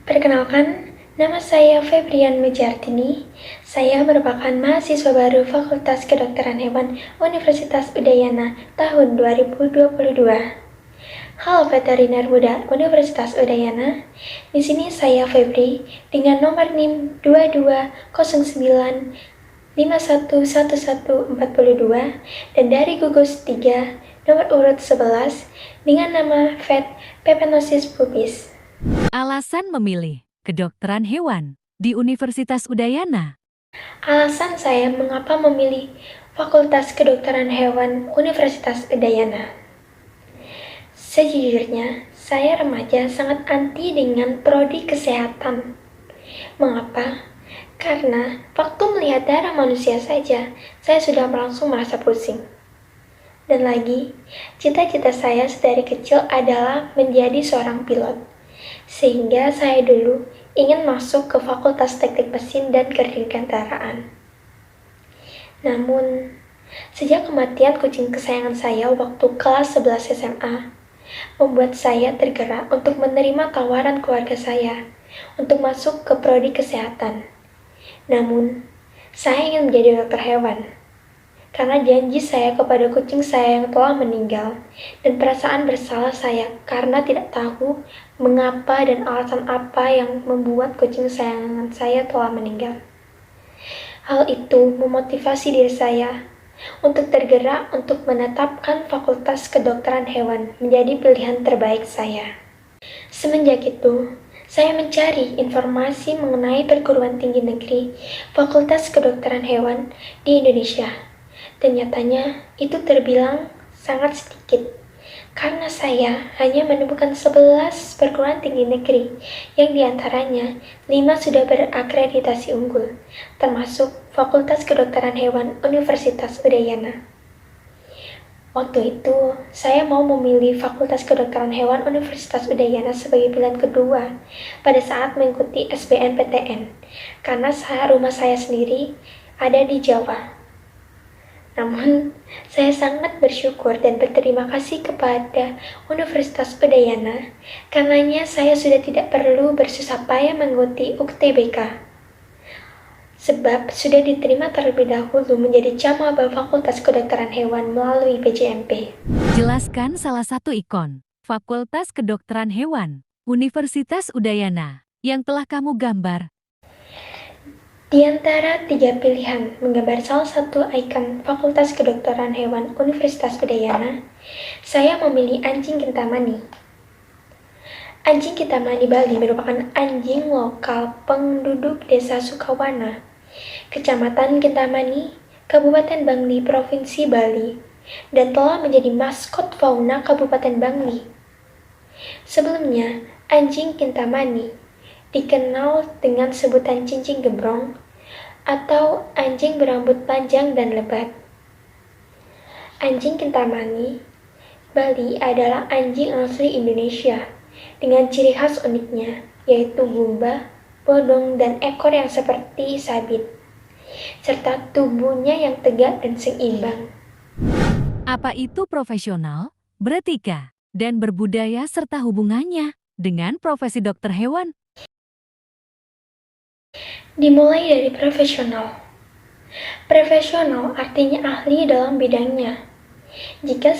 Perkenalkan, nama saya Febrian Mejartini. Saya merupakan mahasiswa baru Fakultas Kedokteran Hewan Universitas Udayana tahun 2022. Halo veteriner muda Universitas Udayana. Di sini saya Febri dengan nomor NIM 2209511142 dan dari gugus 3 nomor urut 11 dengan nama Vet Pepenosis pubis. Alasan memilih kedokteran hewan di Universitas Udayana. Alasan saya mengapa memilih Fakultas Kedokteran Hewan Universitas Udayana. Sejujurnya, saya remaja sangat anti dengan prodi kesehatan. Mengapa? Karena waktu melihat darah manusia saja, saya sudah langsung merasa pusing. Dan lagi, cita-cita saya sedari kecil adalah menjadi seorang pilot. Sehingga saya dulu ingin masuk ke Fakultas Teknik Mesin dan Kedirgantaraan. Namun, sejak kematian kucing kesayangan saya waktu kelas 11 SMA, membuat saya tergerak untuk menerima tawaran keluarga saya untuk masuk ke prodi kesehatan. Namun, saya ingin menjadi dokter hewan. Karena janji saya kepada kucing saya yang telah meninggal, dan perasaan bersalah saya karena tidak tahu mengapa dan alasan apa yang membuat kucing kesayangan saya telah meninggal. Hal itu memotivasi diri saya untuk tergerak untuk menetapkan Fakultas Kedokteran Hewan menjadi pilihan terbaik saya. Semenjak itu, saya mencari informasi mengenai perguruan tinggi negeri Fakultas Kedokteran Hewan di Indonesia. Dan nyatanya itu terbilang sangat sedikit, karena saya hanya menemukan 11 perguruan tinggi negeri, yang diantaranya 5 sudah berakreditasi unggul, termasuk Fakultas Kedokteran Hewan Universitas Udayana. Waktu itu, saya mau memilih Fakultas Kedokteran Hewan Universitas Udayana sebagai pilihan kedua pada saat mengikuti SBMPTN, karena rumah saya sendiri ada di Jawa. Namun, saya sangat bersyukur dan berterima kasih kepada Universitas Udayana, karenanya saya sudah tidak perlu bersusah payah mengikuti UTBK. Sebab sudah diterima terlebih dahulu menjadi camaba Fakultas Kedokteran Hewan melalui PJMP. Jelaskan salah satu ikon Fakultas Kedokteran Hewan Universitas Udayana yang telah kamu gambar. Di antara 3 pilihan menggambar salah satu ikon Fakultas Kedokteran Hewan Universitas Udayana, saya memilih anjing kintamani. Anjing kintamani Bali merupakan anjing lokal penduduk Desa Sukawana, Kecamatan Kintamani, Kabupaten Bangli, Provinsi Bali, dan telah menjadi maskot fauna Kabupaten Bangli. Sebelumnya, anjing kintamani dikenal dengan sebutan cincin gembrong atau anjing berambut panjang dan lebat. Anjing kintamani Bali adalah anjing asli Indonesia dengan ciri khas uniknya, yaitu gumba, bodong, dan ekor yang seperti sabit, serta tubuhnya yang tegak dan seimbang. Apa itu profesional, beretika, dan berbudaya serta hubungannya dengan profesi dokter hewan? Dimulai dari profesional. Profesional artinya ahli dalam bidangnya. Jika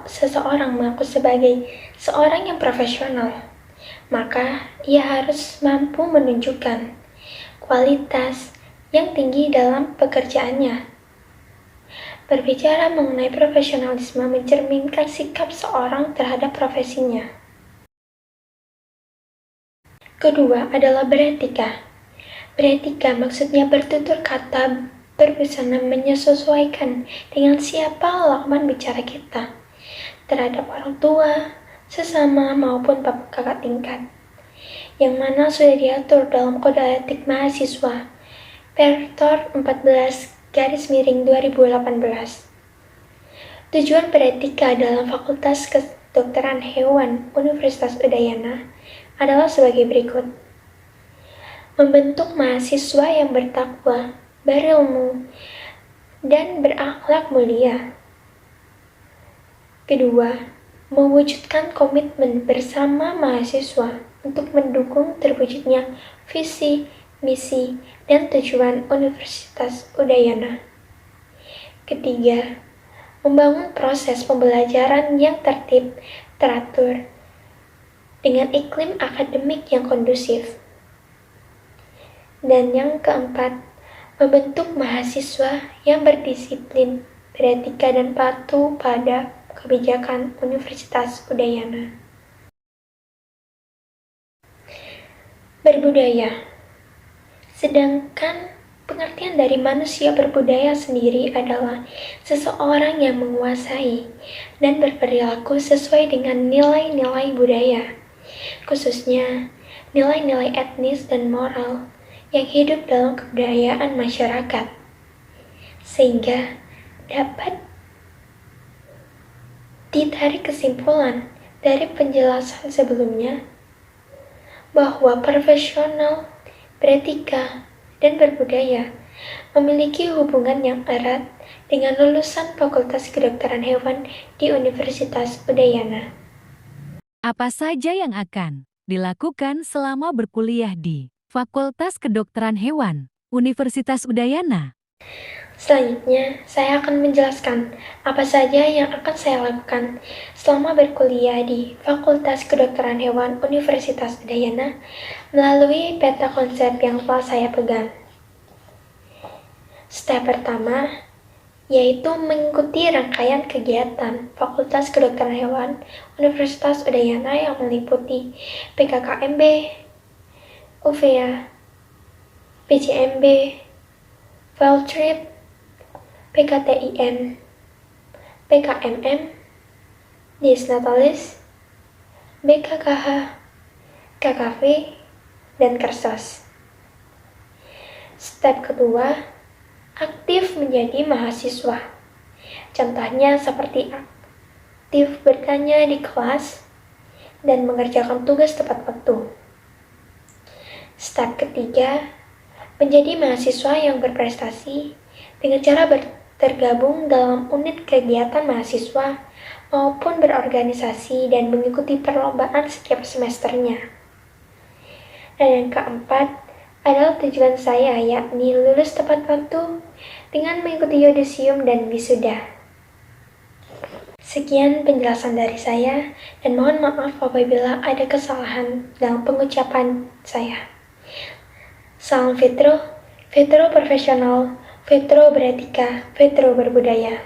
seseorang mengaku sebagai seorang yang profesional, maka ia harus mampu menunjukkan kualitas yang tinggi dalam pekerjaannya. Berbicara mengenai profesionalisme mencerminkan sikap seorang terhadap profesinya. Kedua adalah beretika. Beretika maksudnya bertutur kata berbusana menyesuaikan dengan siapa lawan bicara kita, terhadap orang tua, sesama maupun kakak tingkat, yang mana sudah diatur dalam Kode Etik Mahasiswa Pertor 14/2018. Tujuan beretika dalam Fakultas Kedokteran Hewan Universitas Udayana adalah sebagai berikut: membentuk mahasiswa yang bertakwa, berilmu, dan berakhlak mulia. Kedua, mewujudkan komitmen bersama mahasiswa untuk mendukung terwujudnya visi, misi, dan tujuan Universitas Udayana. Ketiga, membangun proses pembelajaran yang tertib, teratur, dengan iklim akademik yang kondusif. Dan yang keempat, membentuk mahasiswa yang berdisiplin, beretika, dan patuh pada kebijakan Universitas Udayana. Berbudaya. Sedangkan pengertian dari manusia berbudaya sendiri adalah seseorang yang menguasai dan berperilaku sesuai dengan nilai-nilai budaya, khususnya nilai-nilai etnis dan moral yang hidup dalam kebudayaan masyarakat, sehingga dapat ditarik kesimpulan dari penjelasan sebelumnya bahwa profesional, beretika, dan berbudaya memiliki hubungan yang erat dengan lulusan Fakultas Kedokteran Hewan di Universitas Udayana. Apa saja yang akan dilakukan selama berkuliah di Fakultas Kedokteran Hewan Universitas Udayana? Selanjutnya, saya akan menjelaskan apa saja yang akan saya lakukan selama berkuliah di Fakultas Kedokteran Hewan Universitas Udayana melalui peta konsep yang telah saya pegang. Step pertama, yaitu mengikuti rangkaian kegiatan Fakultas Kedokteran Hewan Universitas Udayana yang meliputi PKKMB, UVA, PJMB, Field Trip, PKTIM, PKMM, Dies Natalis, BKKH, KKV, dan Kersos. Step kedua, aktif menjadi mahasiswa. Contohnya seperti aktif bertanya di kelas dan mengerjakan tugas tepat waktu. Step ketiga, menjadi mahasiswa yang berprestasi dengan cara tergabung dalam unit kegiatan mahasiswa maupun berorganisasi dan mengikuti perlombaan setiap semesternya. Dan yang keempat adalah tujuan saya, yakni lulus tepat waktu dengan mengikuti yudisium dan wisuda. Sekian penjelasan dari saya, dan mohon maaf apabila ada kesalahan dalam pengucapan saya. Salam Vetro, Vetro profesional, Vetro beretika, Vetro berbudaya.